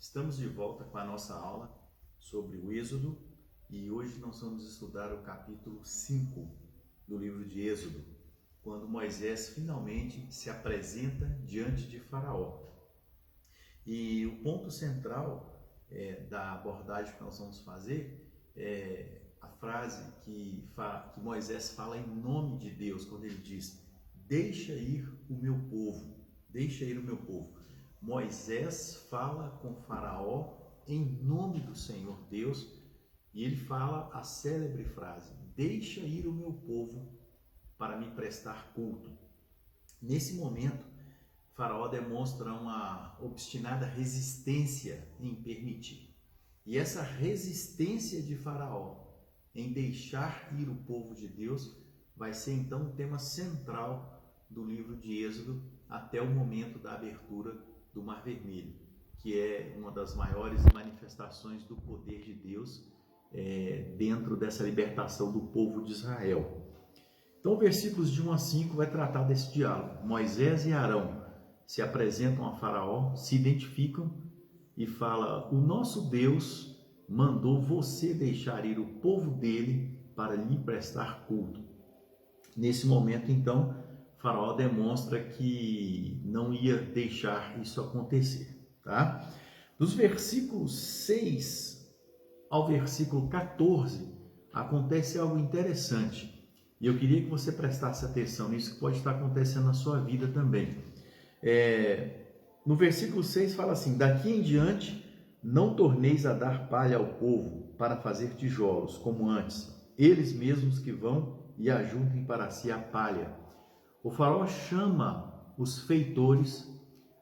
Estamos de volta com a nossa aula sobre o Êxodo e hoje nós vamos estudar o capítulo 5 do livro de Êxodo, quando Moisés finalmente se apresenta diante de Faraó. E o ponto central da abordagem que nós vamos fazer é a frase que Moisés fala em nome de Deus, quando ele diz: deixa ir o meu povo, deixa ir o meu povo. Moisés fala com Faraó em nome do Senhor Deus e ele fala a célebre frase: deixa ir o meu povo para me prestar culto. Nesse momento, Faraó demonstra uma obstinada resistência em permitir. E essa resistência de Faraó em deixar ir o povo de Deus vai ser então o tema central do livro de Êxodo até o momento da abertura do Mar Vermelho, que é uma das maiores manifestações do poder de Deus dentro dessa libertação do povo de Israel. Então, versículos de 1 a 5 vai tratar desse diálogo. Moisés e Arão se apresentam a Faraó, se identificam e fala: o nosso Deus mandou você deixar ir o povo dele para lhe prestar culto. Nesse momento, então, Faraó demonstra que não ia deixar isso acontecer, tá? Dos versículos 6 ao versículo 14, acontece algo interessante. E eu queria que você prestasse atenção nisso, que pode estar acontecendo na sua vida também. No versículo 6 fala assim: daqui em diante não torneis a dar palha ao povo para fazer tijolos, como antes, eles mesmos que vão e ajuntem para si a palha. O faraó chama os feitores,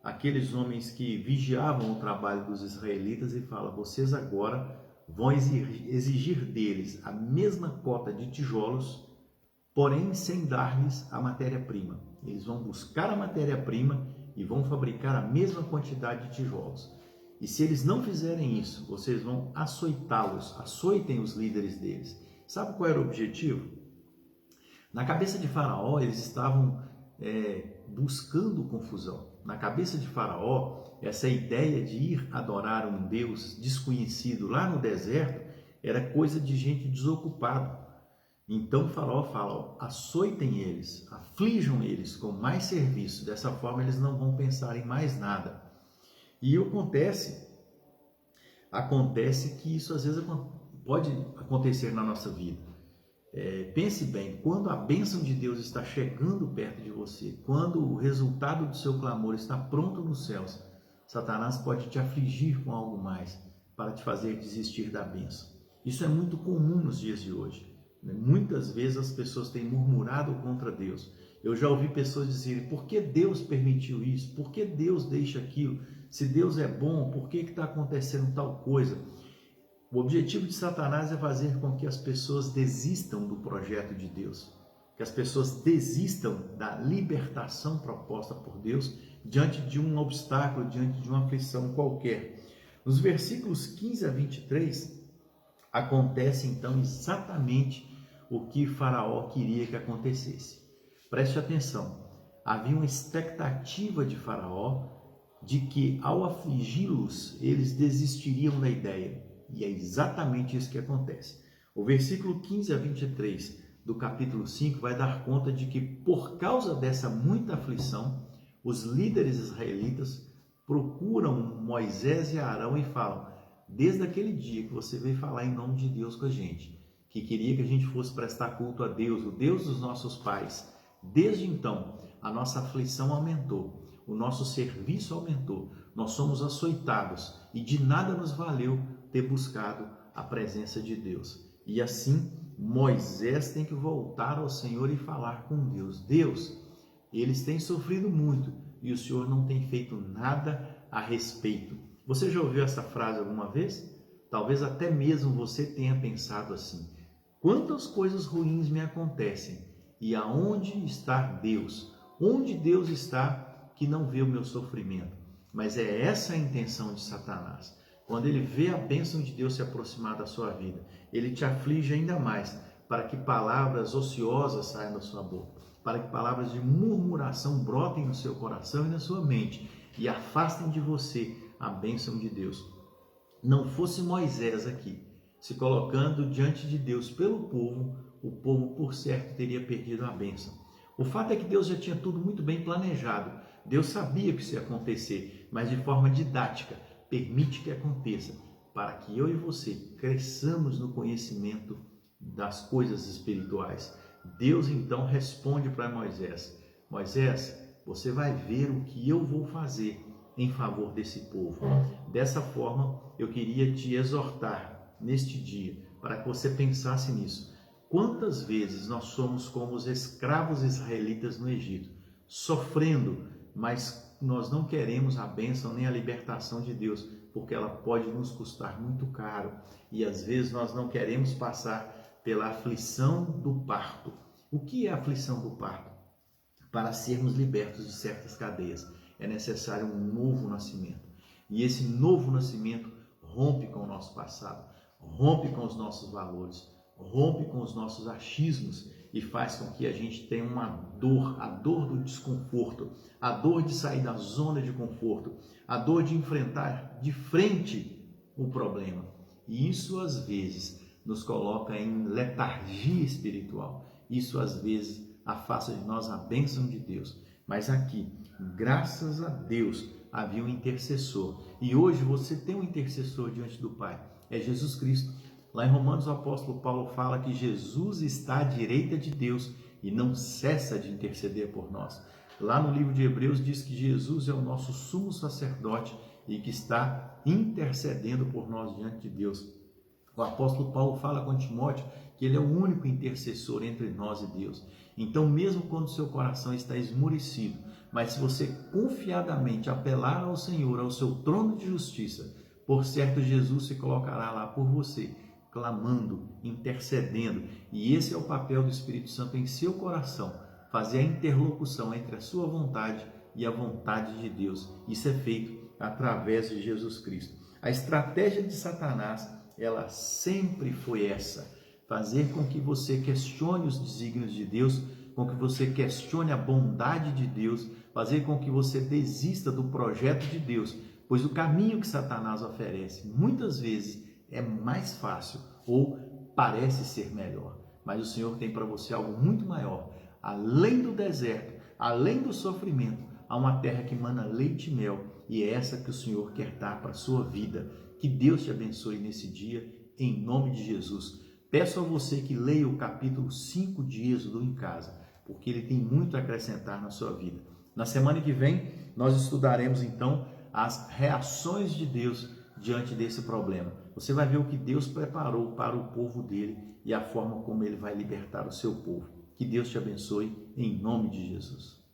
aqueles homens que vigiavam o trabalho dos israelitas, e fala: vocês agora vão exigir deles a mesma cota de tijolos, porém sem dar-lhes a matéria-prima. Eles vão buscar a matéria-prima e vão fabricar a mesma quantidade de tijolos. E se eles não fizerem isso, vocês vão açoitá-los, açoitem os líderes deles. Sabe qual era o objetivo? Na cabeça de Faraó, eles estavam buscando confusão. Na cabeça de Faraó, essa ideia de ir adorar um Deus desconhecido lá no deserto era coisa de gente desocupada. Então Faraó fala: açoitem eles, aflijam eles com mais serviço, dessa forma eles não vão pensar em mais nada. E acontece que isso às vezes pode acontecer na nossa vida. Pense bem, quando a bênção de Deus está chegando perto de você, quando o resultado do seu clamor está pronto nos céus, Satanás pode te afligir com algo mais para te fazer desistir da bênção. Isso é muito comum nos dias de hoje. Muitas vezes as pessoas têm murmurado contra Deus. Eu já ouvi pessoas dizerem: por que Deus permitiu isso? Por que Deus deixa aquilo? Se Deus é bom, por que está acontecendo tal coisa? O objetivo de Satanás é fazer com que as pessoas desistam do projeto de Deus, que as pessoas desistam da libertação proposta por Deus diante de um obstáculo, diante de uma aflição qualquer. Nos versículos 15 a 23, acontece então exatamente o que Faraó queria que acontecesse. Preste atenção, havia uma expectativa de Faraó de que ao afligi-los, eles desistiriam da ideia. E é exatamente isso que acontece. O versículo 15 a 23 do capítulo 5 vai dar conta de que, por causa dessa muita aflição, os líderes israelitas procuram Moisés e Arão e falam: desde aquele dia que você veio falar em nome de Deus com a gente, que queria que a gente fosse prestar culto a Deus, o Deus dos nossos pais, desde então a nossa aflição aumentou, o nosso serviço aumentou, nós somos açoitados e de nada nos valeu ter buscado a presença de Deus. E assim Moisés tem que voltar ao Senhor e falar com Deus: Deus, eles têm sofrido muito e o Senhor não tem feito nada a respeito. Você já ouviu essa frase alguma vez? Talvez até mesmo você tenha pensado assim: quantas coisas ruins me acontecem e aonde está Deus? Onde Deus está que não vê o meu sofrimento? Mas é essa a intenção de Satanás. Quando ele vê a bênção de Deus se aproximar da sua vida, ele te aflige ainda mais, para que palavras ociosas saiam da sua boca, para que palavras de murmuração brotem no seu coração e na sua mente e afastem de você a bênção de Deus. Não fosse Moisés aqui, se colocando diante de Deus pelo povo, o povo por certo teria perdido a bênção. O fato é que Deus já tinha tudo muito bem planejado. Deus sabia que isso ia acontecer, mas de forma didática, permite que aconteça, para que eu e você cresçamos no conhecimento das coisas espirituais. Deus então responde para Moisés: Moisés, você vai ver o que eu vou fazer em favor desse povo. Dessa forma, eu queria te exortar neste dia, para que você pensasse nisso. Quantas vezes nós somos como os escravos israelitas no Egito, sofrendo, mas nós não queremos a bênção nem a libertação de Deus, porque ela pode nos custar muito caro. E às vezes nós não queremos passar pela aflição do parto. O que é a aflição do parto? Para sermos libertos de certas cadeias, é necessário um novo nascimento. E esse novo nascimento rompe com o nosso passado, rompe com os nossos valores, rompe com os nossos achismos e faz com que a gente tenha uma dor, a dor do desconforto, a dor de sair da zona de conforto, a dor de enfrentar de frente o problema. E isso às vezes nos coloca em letargia espiritual. Isso às vezes afasta de nós a bênção de Deus. Mas aqui, graças a Deus, havia um intercessor. E hoje você tem um intercessor diante do Pai. É Jesus Cristo. Lá em Romanos, o apóstolo Paulo fala que Jesus está à direita de Deus e não cessa de interceder por nós. Lá no livro de Hebreus diz que Jesus é o nosso sumo sacerdote e que está intercedendo por nós diante de Deus. O apóstolo Paulo fala com Timóteo que ele é o único intercessor entre nós e Deus. Então, mesmo quando seu coração está esmurecido, mas se você confiadamente apelar ao Senhor, ao seu trono de justiça, por certo Jesus se colocará lá por você, clamando, intercedendo. E esse é o papel do Espírito Santo em seu coração, fazer a interlocução entre a sua vontade e a vontade de Deus. Isso é feito através de Jesus Cristo. A estratégia de Satanás, ela sempre foi essa: fazer com que você questione os desígnios de Deus, com que você questione a bondade de Deus, fazer com que você desista do projeto de Deus, pois o caminho que Satanás oferece muitas vezes é mais fácil ou parece ser melhor, mas o Senhor tem para você algo muito maior. Além do deserto, além do sofrimento, há uma terra que emana leite e mel, e é essa que o Senhor quer dar para a sua vida. Que Deus te abençoe nesse dia, em nome de Jesus. Peço a você que leia o capítulo 5 de Êxodo em casa, porque ele tem muito a acrescentar na sua vida. Na semana que vem, nós estudaremos então as reações de Deus diante desse problema. Você vai ver o que Deus preparou para o povo dele e a forma como ele vai libertar o seu povo. Que Deus te abençoe em nome de Jesus.